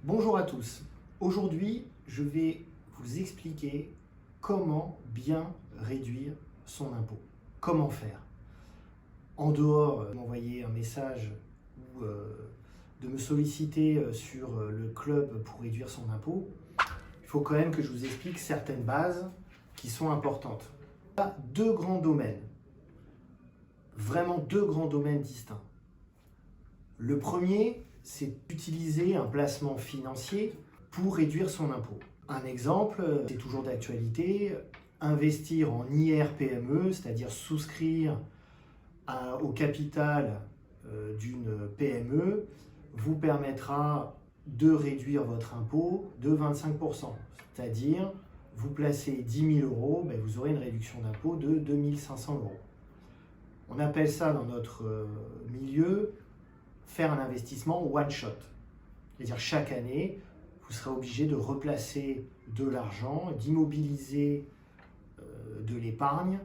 Bonjour à tous. Aujourd'hui, je vais vous expliquer comment bien réduire son impôt. Comment faire? En dehors de m'envoyer un message ou de me solliciter sur le club pour réduire son impôt, il faut quand même que je vous explique certaines bases qui sont importantes. Il y a deux grands domaines, vraiment deux grands domaines distincts. Le premier, c'est d'utiliser un placement financier pour réduire son impôt. Un exemple, c'est toujours d'actualité, investir en IR-PME, c'est-à-dire souscrire au capital d'une PME, vous permettra de réduire votre impôt de 25%. C'est-à-dire, vous placez 10 000 euros, vous aurez une réduction d'impôt de 2 500 euros. On appelle ça dans notre milieu faire un investissement one shot. C'est-à-dire chaque année, vous serez obligé de replacer de l'argent, d'immobiliser de l'épargne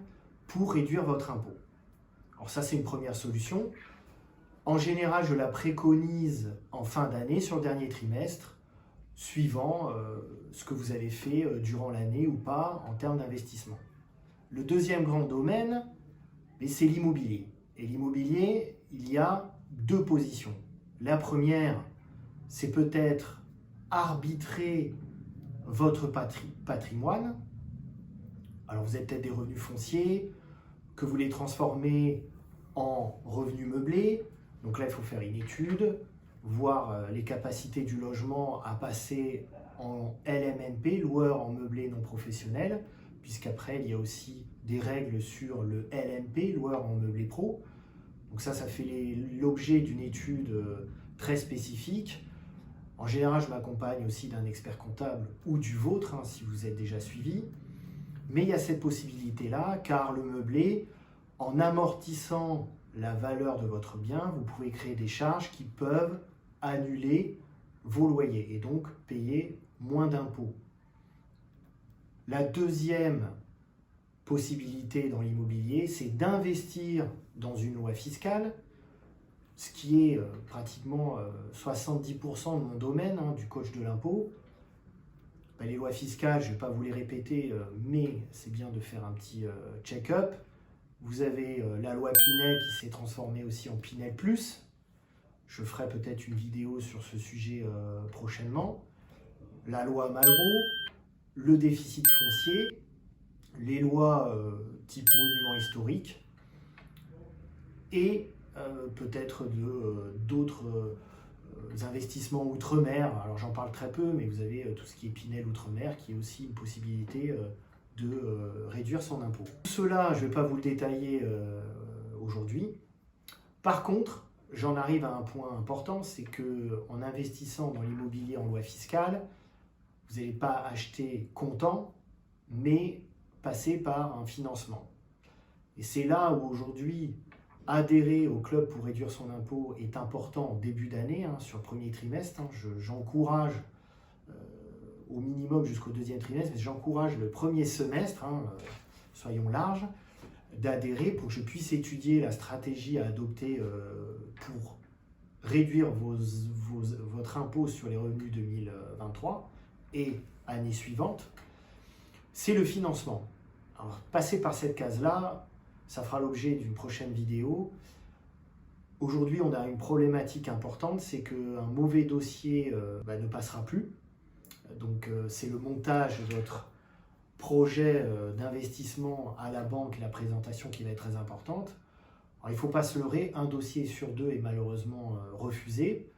pour réduire votre impôt. Alors ça, c'est une première solution. En général, je la préconise en fin d'année, sur le dernier trimestre, suivant ce que vous avez fait durant l'année ou pas en termes d'investissement. Le deuxième grand domaine, c'est l'immobilier. Et l'immobilier, il y a deux positions. La première, c'est peut-être arbitrer votre patrimoine. Alors vous avez peut-être des revenus fonciers, que vous les transformez en revenus meublés. Donc là, il faut faire une étude, voir les capacités du logement à passer en LMNP, loueur en meublé non professionnel, puisqu'après, il y a aussi des règles sur le LMP, loueur en meublé pro. Donc ça fait l'objet d'une étude très spécifique. En général, je m'accompagne aussi d'un expert comptable ou du vôtre, si vous êtes déjà suivi. Mais il y a cette possibilité-là, car le meublé, en amortissant la valeur de votre bien, vous pouvez créer des charges qui peuvent annuler vos loyers et donc payer moins d'impôts. La deuxième possibilité dans l'immobilier, c'est d'investir dans une loi fiscale, ce qui est pratiquement 70% de mon domaine, du coach de l'impôt. Les lois fiscales, je ne vais pas vous les répéter, mais c'est bien de faire un petit check-up. Vous avez la loi Pinel qui s'est transformée aussi en Pinel+. Je ferai peut-être une vidéo sur ce sujet prochainement. La loi Malraux, le déficit foncier, les lois type monument historique et peut-être d'autres investissements outre-mer. Alors j'en parle très peu, mais vous avez tout ce qui est Pinel outre-mer qui est aussi une possibilité de réduire son impôt. Tout cela, je ne vais pas vous le détailler aujourd'hui. Par contre, j'en arrive à un point important, c'est qu'en investissant dans l'immobilier en loi fiscale, vous n'allez pas acheter comptant, mais passer par un financement. Et c'est là où aujourd'hui, adhérer au club pour réduire son impôt est important en début d'année, sur le premier trimestre. J'encourage au minimum jusqu'au deuxième trimestre, mais j'encourage le premier semestre, soyons larges, d'adhérer pour que je puisse étudier la stratégie à adopter pour réduire votre impôt sur les revenus 2023 et année suivante. C'est le financement. Alors, passer par cette case-là, ça fera l'objet d'une prochaine vidéo. Aujourd'hui, on a une problématique importante, c'est qu'un mauvais dossier ne passera plus. Donc, c'est le montage de votre projet d'investissement à la banque, la présentation qui va être très importante. Alors, il ne faut pas se leurrer, un dossier sur deux est malheureusement refusé.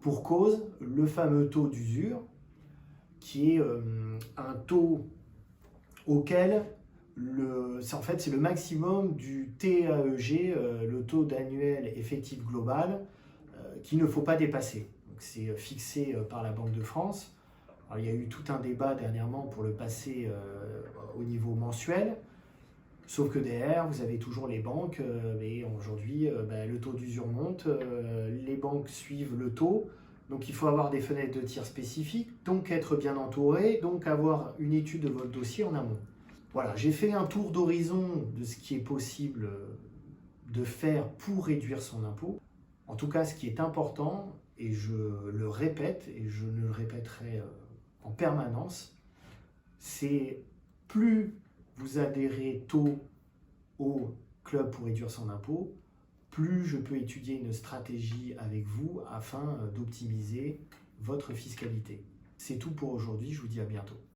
Pour cause, le fameux taux d'usure, qui est un taux auquel c'est le maximum du TAEG, le taux d'annuel effectif global, qu'il ne faut pas dépasser. C'est fixé par la Banque de France. Alors, il y a eu tout un débat dernièrement pour le passer au niveau mensuel, sauf que derrière, vous avez toujours les banques, et aujourd'hui, le taux d'usure monte, les banques suivent le taux, donc il faut avoir des fenêtres de tir spécifiques, donc être bien entouré, donc avoir une étude de votre dossier en amont. Voilà, j'ai fait un tour d'horizon de ce qui est possible de faire pour réduire son impôt. En tout cas, ce qui est important, et je le répète, et je le répéterai en permanence, c'est plus vous adhérez tôt au club pour réduire son impôt, plus je peux étudier une stratégie avec vous afin d'optimiser votre fiscalité. C'est tout pour aujourd'hui, je vous dis à bientôt.